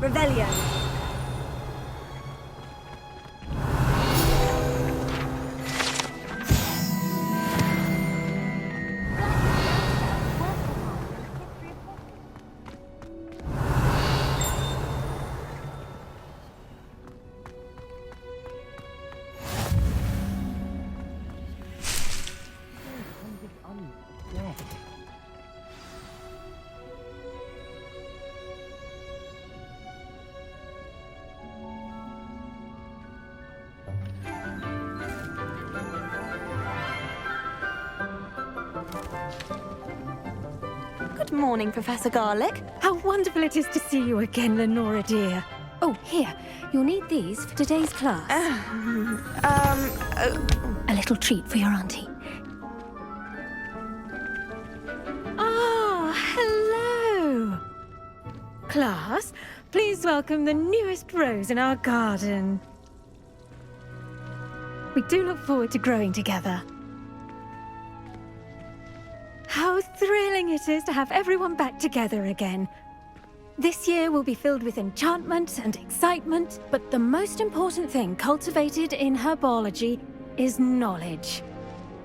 Revelio. Good morning, Professor Garlick. How wonderful it is to see you again, Lenora dear. Oh, here. You'll need these for today's class. A little treat for your auntie. Ah, hello. Class, please welcome the newest rose in our garden. We do look forward to growing together. How thrilling it is to have everyone back together again. This year will be filled with enchantment and excitement, but the most important thing cultivated in herbology is knowledge.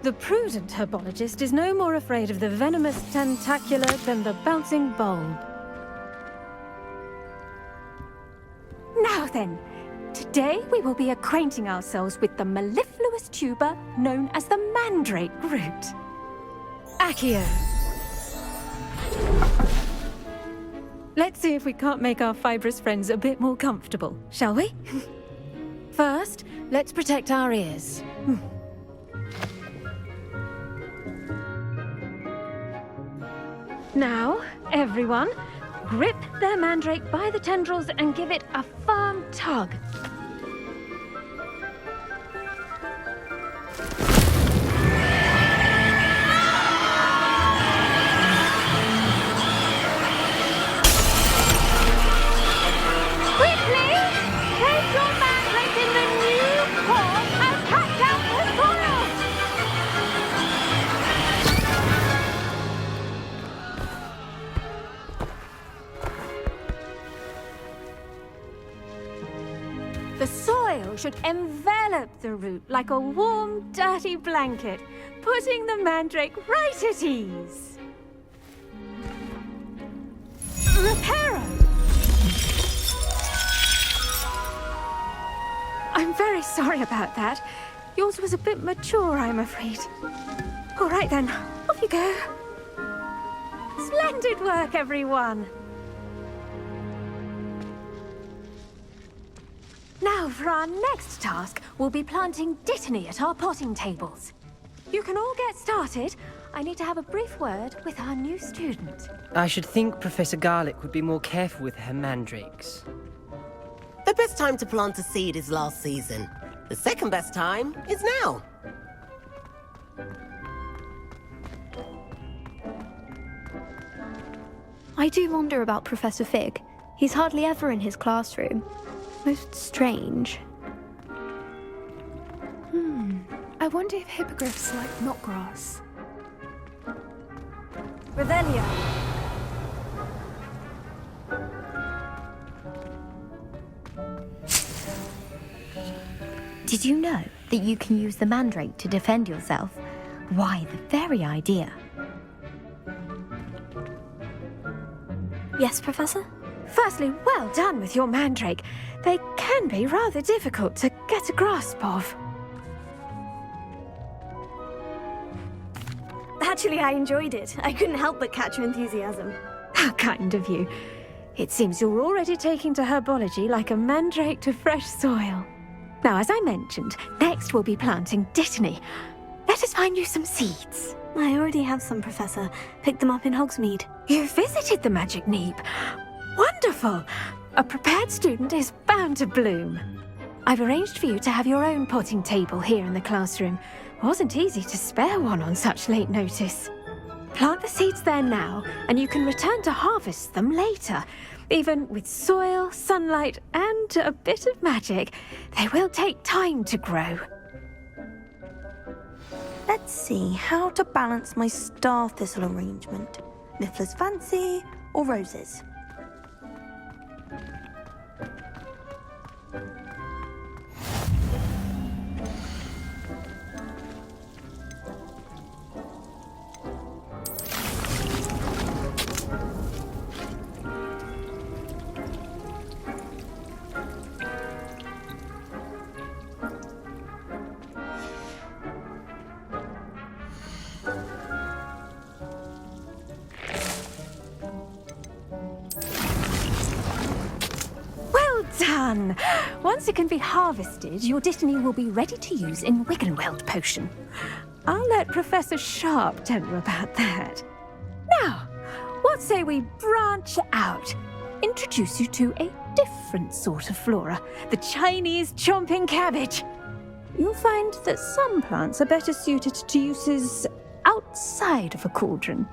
The prudent herbologist is no more afraid of the venomous tentacula than the bouncing bulb. Now then, today we will be acquainting ourselves with the mellifluous tuber known as the mandrake root. Accio. Let's see if we can't make our fibrous friends a bit more comfortable, shall we? First, let's protect our ears. Now, everyone, grip their mandrake by the tendrils and give it a firm tug. The soil should envelop the root like a warm, dirty blanket, putting the mandrake right at ease. Reparo! I'm very sorry about that. Yours was a bit mature, I'm afraid. All right then, off you go. Splendid work, everyone! Now, for our next task, we'll be planting dittany at our potting tables. You can all get started. I need to have a brief word with our new student. I should think Professor Garlick would be more careful with her mandrakes. The best time to plant a seed is last season. The second best time is now. I do wonder about Professor Fig. He's hardly ever in his classroom. Most strange. I wonder if hippogriffs like knotgrass. Revelio. Did you know that you can use the mandrake to defend yourself? Why, the very idea. Yes, Professor? Firstly, well done with your mandrake. They can be rather difficult to get a grasp of. Actually, I enjoyed it. I couldn't help but catch your enthusiasm. How kind of you. It seems you're already taking to herbology like a mandrake to fresh soil. Now, as I mentioned, next we'll be planting dittany. Let us find you some seeds. I already have some, Professor. Picked them up in Hogsmeade. You visited the Magic Neep. Wonderful! A prepared student is bound to bloom. I've arranged for you to have your own potting table here in the classroom. Wasn't easy to spare one on such late notice. Plant the seeds there now, and you can return to harvest them later. Even with soil, sunlight, and a bit of magic, they will take time to grow. Let's see how to balance my star thistle arrangement. Niffler's Fancy or roses? Done! Once it can be harvested, your Dittany will be ready to use in Wiggenweld potion. I'll let Professor Sharp tell you about that. Now, what say we branch out? Introduce you to a different sort of flora, the Chinese chomping cabbage. You'll find that some plants are better suited to uses outside of a cauldron.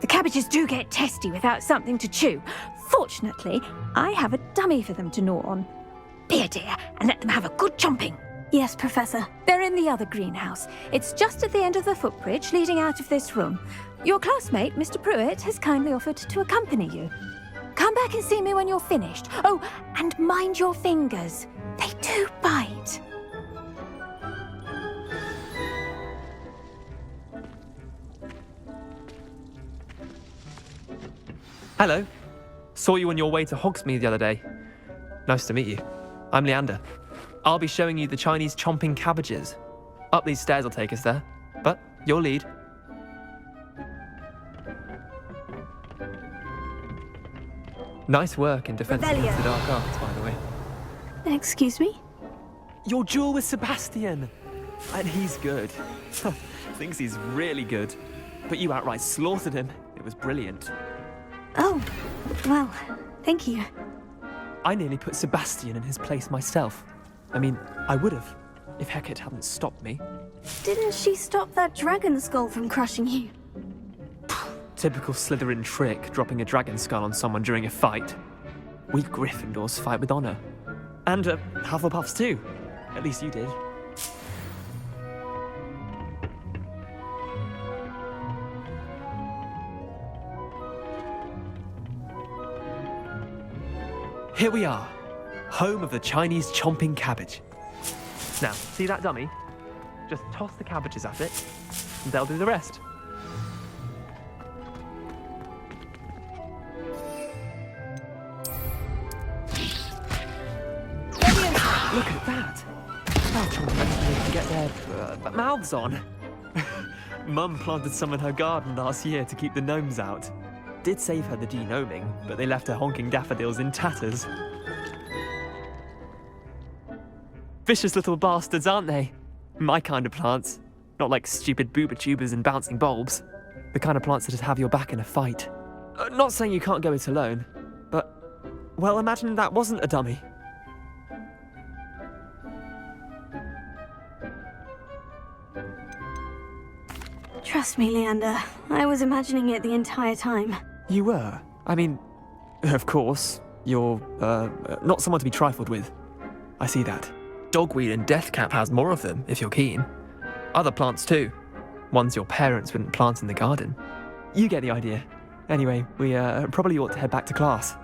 The cabbages do get testy without something to chew. Fortunately, I have a dummy for them to gnaw on. Be a dear and let them have a good chomping. Yes, Professor. They're in the other greenhouse. It's just at the end of the footbridge leading out of this room. Your classmate, Mr. Pruitt, has kindly offered to accompany you. Come back and see me when you're finished. Oh, and mind your fingers. They do bite. Hello. Saw you on your way to Hogsmeade the other day. Nice to meet you. I'm Leander. I'll be showing you the Chinese chomping cabbages. Up these stairs will take us there, but your lead. Nice work in defending against the dark arts, by the way. Excuse me? Your duel with Sebastian! And he's good. Thinks he's really good. But you outright slaughtered him. It was brilliant. Oh, well, thank you. I nearly put Sebastian in his place myself. I mean, I would have, if Hecate hadn't stopped me. Didn't she stop that dragon skull from crushing you? Typical Slytherin trick, dropping a dragon skull on someone during a fight. We Gryffindors fight with honor. And Hufflepuffs too. At least you did. Here we are, home of the Chinese chomping cabbage. Now, see that dummy? Just toss the cabbages at it, and they'll do the rest. Look at that! How tormented to get their mouths on. Mum planted some in her garden last year to keep the gnomes out. Did save her the de-gnoming, but they left her honking daffodils in tatters. Vicious little bastards, aren't they? My kind of plants. Not like stupid booba tubers and bouncing bulbs. The kind of plants that just have your back in a fight. Not saying you can't go it alone, but, well, imagine that wasn't a dummy. Trust me, Leander. I was imagining it the entire time. You were? I mean, of course, you're, not someone to be trifled with. I see that. Dogweed and deathcap has more of them, if you're keen. Other plants too. Ones your parents wouldn't plant in the garden. You get the idea. Anyway, we, probably ought to head back to class.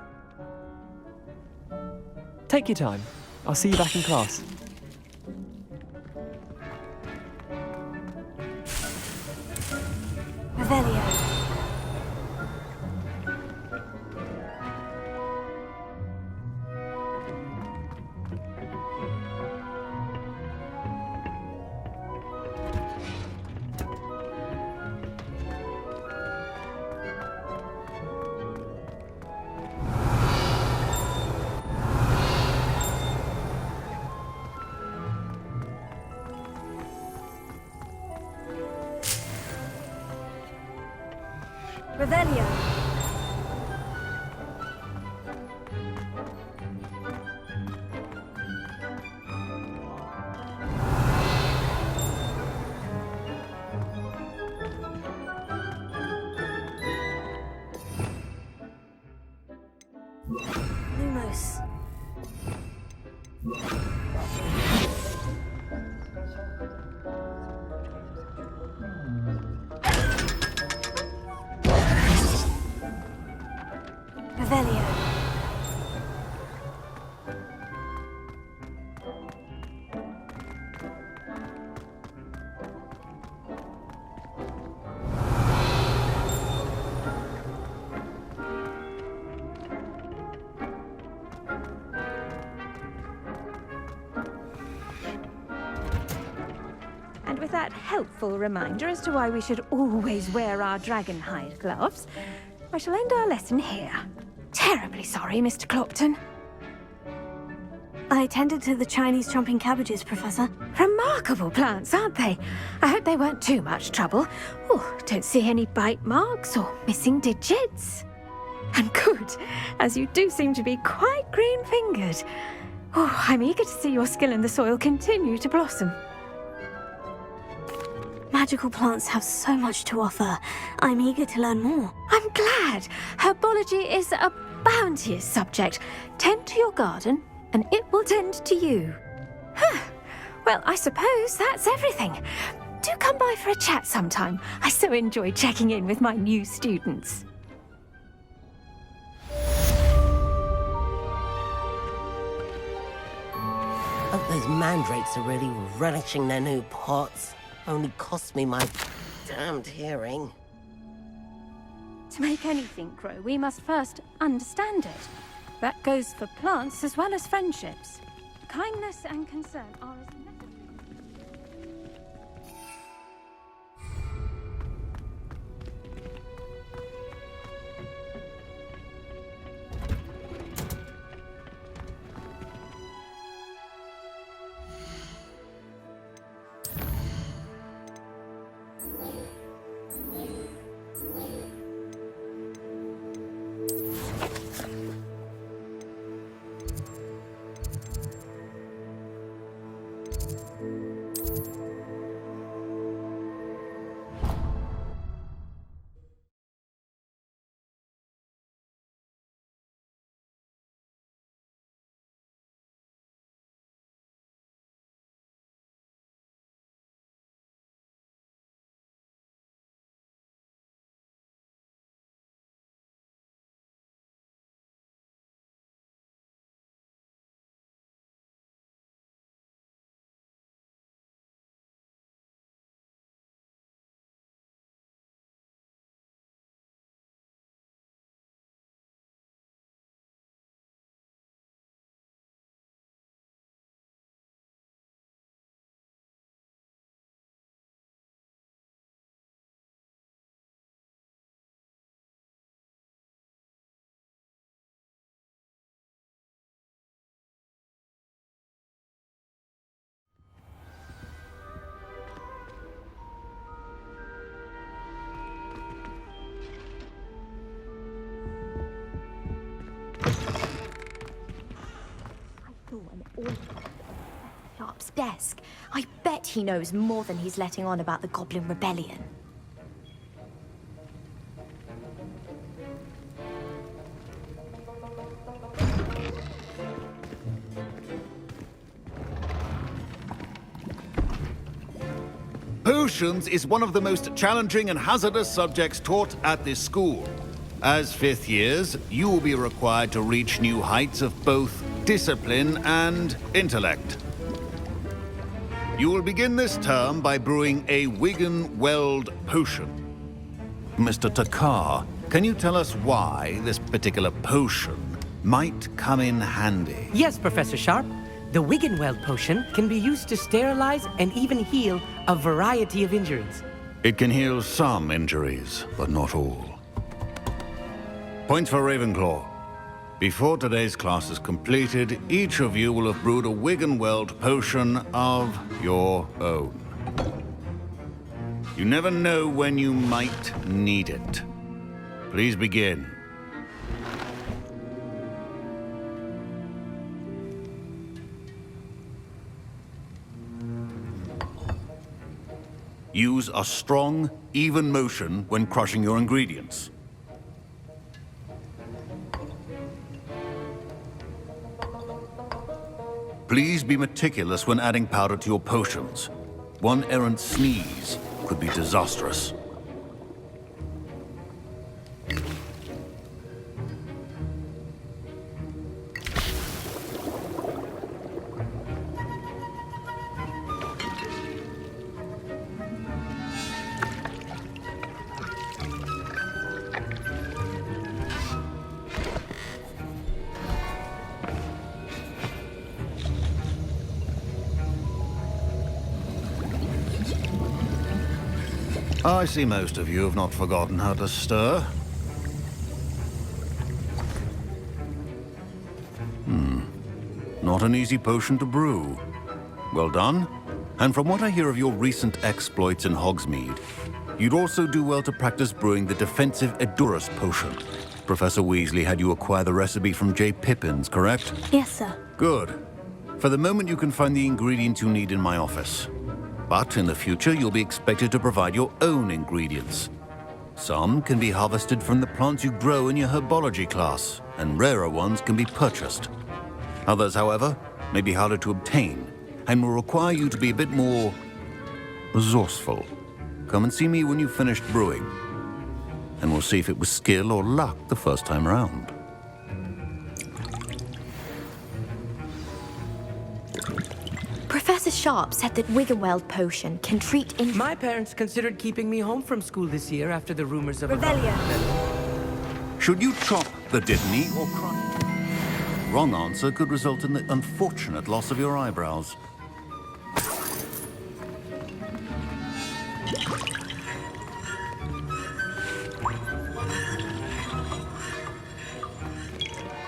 Take your time. I'll see you back in class. Revelio. Revelio. Lumos. Revelio. And with that helpful reminder as to why we should always wear our dragon hide gloves, I shall end our lesson here. Terribly sorry, Mr. Clopton. I tended to the Chinese chomping cabbages, Professor. Remarkable plants, aren't they? I hope they weren't too much trouble. Oh, don't see any bite marks or missing digits. And good, as you do seem to be quite green-fingered. Oh, I'm eager to see your skill in the soil continue to blossom. Magical plants have so much to offer. I'm eager to learn more. I'm glad. Herbology is a bounteous subject. Tend to your garden, and it will tend to you. Well, I suppose that's everything. Do come by for a chat sometime. I so enjoy checking in with my new students. Oh, those mandrakes are really relishing their new pots. Only cost me my damned hearing. To make anything grow, we must first understand it. That goes for plants as well as friendships. Kindness and concern are as necessary. Sharp's desk. I bet he knows more than he's letting on about the Goblin Rebellion. Potions is one of the most challenging and hazardous subjects taught at this school. As fifth years, you will be required to reach new heights of both discipline and intellect. You will begin this term by brewing a Wigan-Weld potion. Mr. Takar, can you tell us why this particular potion might come in handy? Yes, Professor Sharp. The Wiggenweld potion can be used to sterilize and even heal a variety of injuries. It can heal some injuries, but not all. Points for Ravenclaw. Before today's class is completed, each of you will have brewed a Wiggenweld potion of your own. You never know when you might need it. Please begin. Use a strong, even motion when crushing your ingredients. Please be meticulous when adding powder to your potions. One errant sneeze could be disastrous. I see most of you have not forgotten how to stir. Not an easy potion to brew. Well done. And from what I hear of your recent exploits in Hogsmeade, you'd also do well to practice brewing the defensive Edurus potion. Professor Weasley had you acquire the recipe from J. Pippins, correct? Yes, sir. Good. For the moment, you can find the ingredients you need in my office. But in the future, you'll be expected to provide your own ingredients. Some can be harvested from the plants you grow in your herbology class, and rarer ones can be purchased. Others, however, may be harder to obtain, and will require you to be a bit more resourceful. Come and see me when you've finished brewing, and we'll see if it was skill or luck the first time around. Professor Sharp said that Wiggenweld potion can treat injuries. My parents considered keeping me home from school this year after the rumors of Revelio. Should you chop the Dittany or crush? Wrong answer could result in the unfortunate loss of your eyebrows.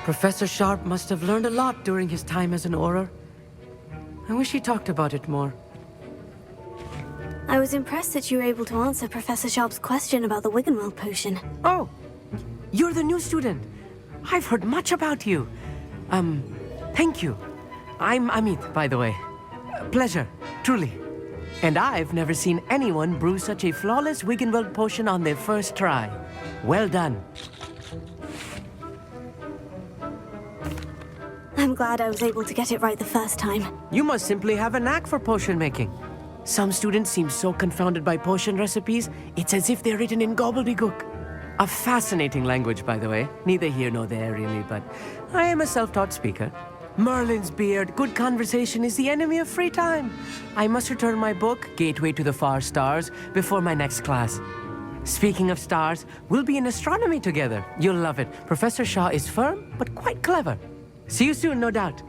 Professor Sharp must have learned a lot during his time as an Auror. I wish he talked about it more. I was impressed that you were able to answer Professor Sharp's question about the Wiggenweld potion. Oh, you're the new student. I've heard much about you. Thank you. I'm Amit, by the way. Pleasure, truly. And I've never seen anyone brew such a flawless Wiggenweld potion on their first try. Well done. I'm glad I was able to get it right the first time. You must simply have a knack for potion making. Some students seem so confounded by potion recipes, it's as if they're written in gobbledygook. A fascinating language, by the way. Neither here nor there, really, but I am a self-taught speaker. Merlin's beard, good conversation is the enemy of free time. I must return my book, Gateway to the Far Stars, before my next class. Speaking of stars, we'll be in astronomy together. You'll love it. Professor Shaw is firm, but quite clever. See you soon, no doubt.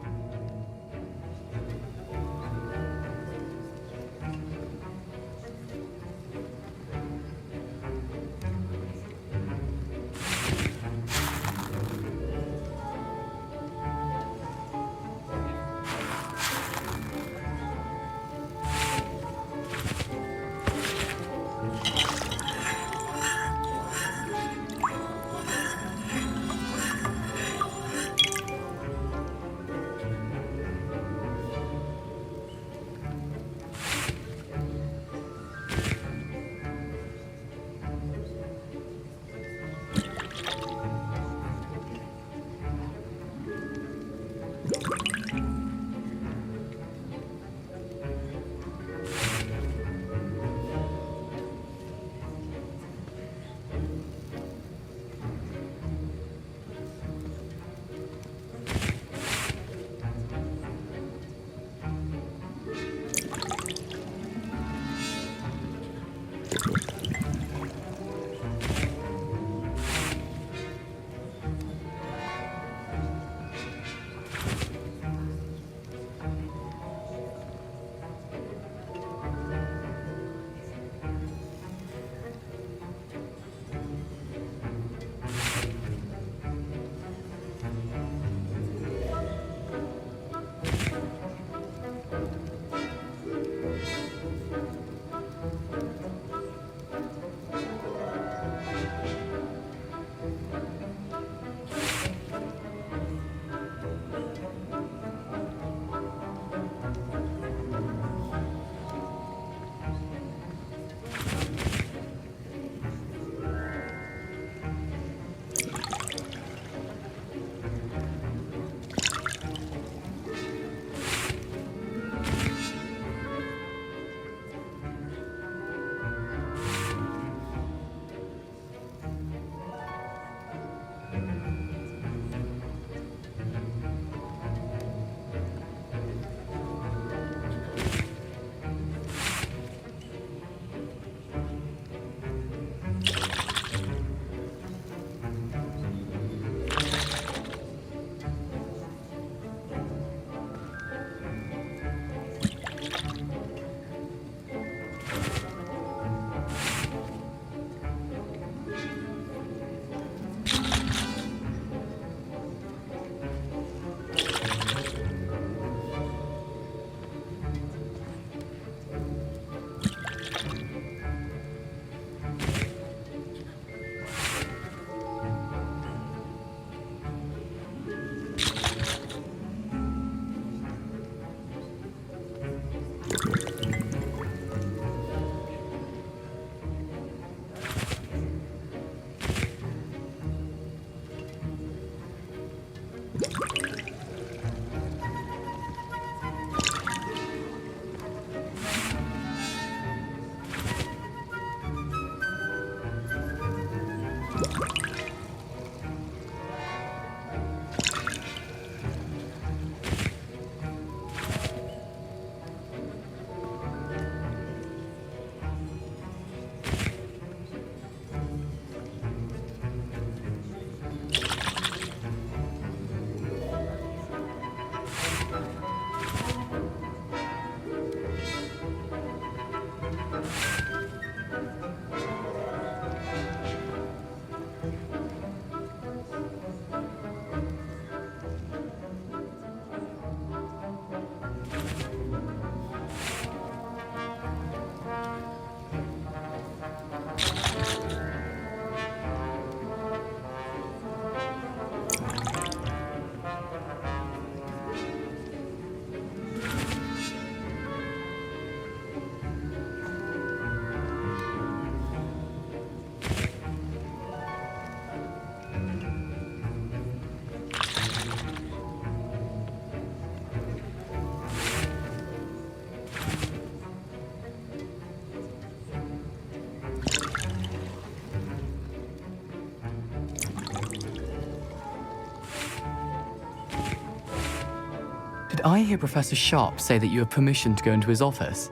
I hear Professor Sharp say that you have permission to go into his office?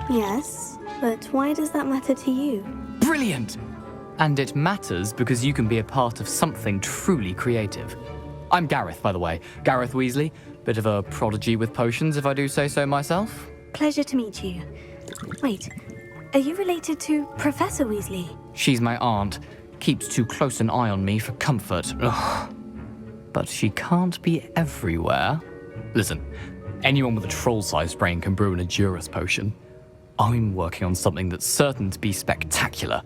Yes, but why does that matter to you? Brilliant! And it matters because you can be a part of something truly creative. I'm Gareth, by the way. Gareth Weasley. Bit of a prodigy with potions, if I do say so myself. Pleasure to meet you. Wait, are you related to Professor Weasley? She's my aunt. Keeps too close an eye on me for comfort. Ugh. But she can't be everywhere. Listen, anyone with a troll-sized brain can brew an Edurus potion. I'm working on something that's certain to be spectacular.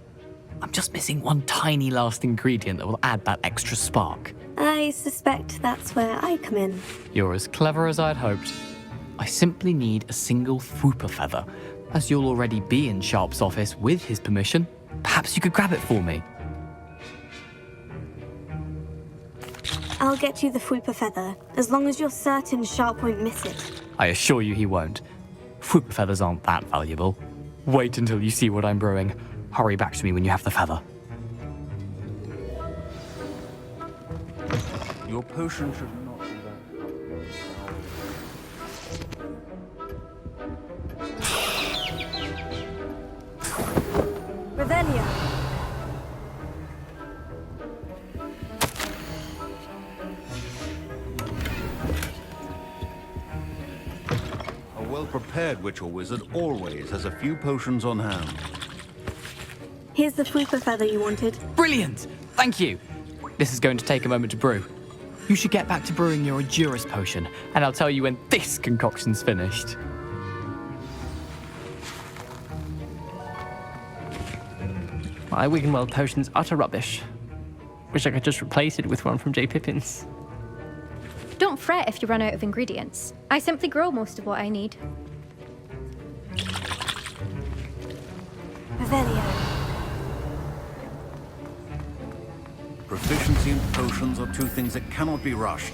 I'm just missing one tiny last ingredient that will add that extra spark. I suspect that's where I come in. You're as clever as I'd hoped. I simply need a single Fwooper feather. As you'll already be in Sharp's office with his permission, perhaps you could grab it for me. I'll get you the Fwooper feather, as long as you're certain Sharp won't miss it. I assure you he won't. Fwooper feathers aren't that valuable. Wait until you see what I'm brewing. Hurry back to me when you have the feather. Your potion should not be that. Revelio. A well-prepared witch or wizard always has a few potions on hand. Here's the Fwooper feather you wanted. Brilliant! Thank you. This is going to take a moment to brew. You should get back to brewing your Edurus potion, and I'll tell you when this concoction's finished. My Wiggenweld potion's utter rubbish. Wish I could just replace it with one from J. Pippin's. Don't fret if you run out of ingredients. I simply grow most of what I need. Revelio. Proficiency and potions are two things that cannot be rushed.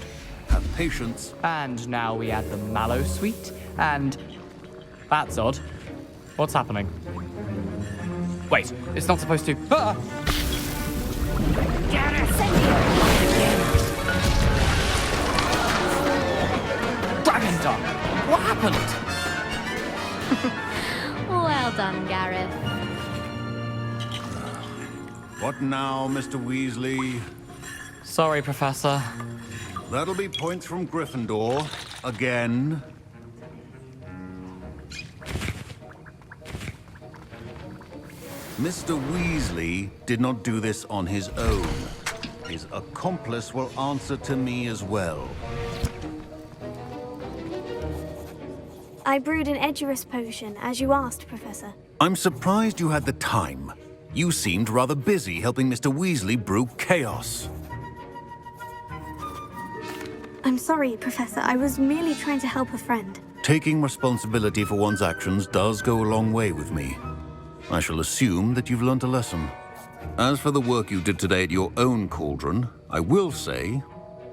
Have patience. And now we add the mallow sweet, and... That's odd. What's happening? Wait, it's not supposed to... Ah! Dragon Duck! What happened? Well done, Gareth. What now, Mr. Weasley? Sorry, Professor. That'll be points from Gryffindor. Again. Mr. Weasley did not do this on his own. His accomplice will answer to me as well. I brewed an Edurus potion, as you asked, Professor. I'm surprised you had the time. You seemed rather busy helping Mr. Weasley brew chaos. I'm sorry, Professor. I was merely trying to help a friend. Taking responsibility for one's actions does go a long way with me. I shall assume that you've learnt a lesson. As for the work you did today at your own cauldron, I will say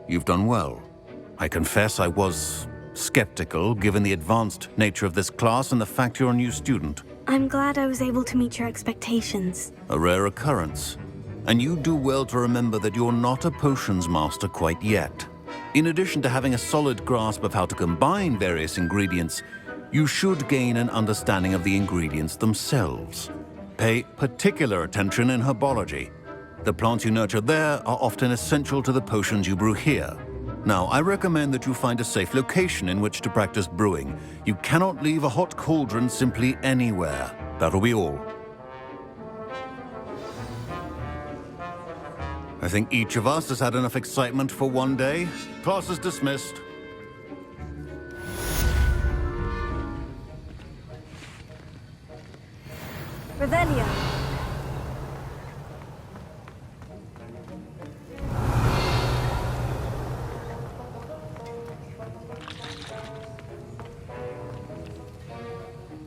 you've done well. I confess I was skeptical, given the advanced nature of this class and the fact you're a new student. I'm glad I was able to meet your expectations. A rare occurrence. And you do well to remember that you're not a potions master quite yet. In addition to having a solid grasp of how to combine various ingredients, you should gain an understanding of the ingredients themselves. Pay particular attention in herbology. The plants you nurture there are often essential to the potions you brew here. Now, I recommend that you find a safe location in which to practice brewing. You cannot leave a hot cauldron simply anywhere. That'll be all. I think each of us has had enough excitement for one day. Class is dismissed. Revelio.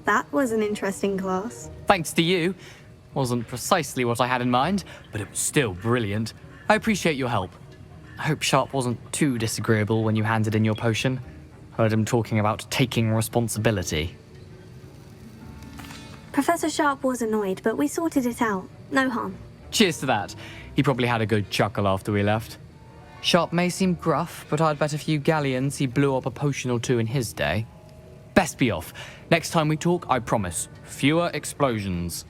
That was an interesting class. Thanks to you. Wasn't precisely what I had in mind, but it was still brilliant. I appreciate your help. I hope Sharp wasn't too disagreeable when you handed in your potion. Heard him talking about taking responsibility. Professor Sharp was annoyed, but we sorted it out. No harm. Cheers to that. He probably had a good chuckle after we left. Sharp may seem gruff, but I'd bet a few galleons he blew up a potion or two in his day. Best be off. Next time we talk, I promise, fewer explosions.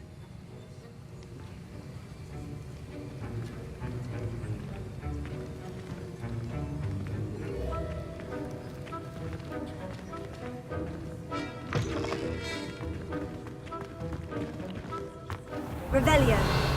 Revelio.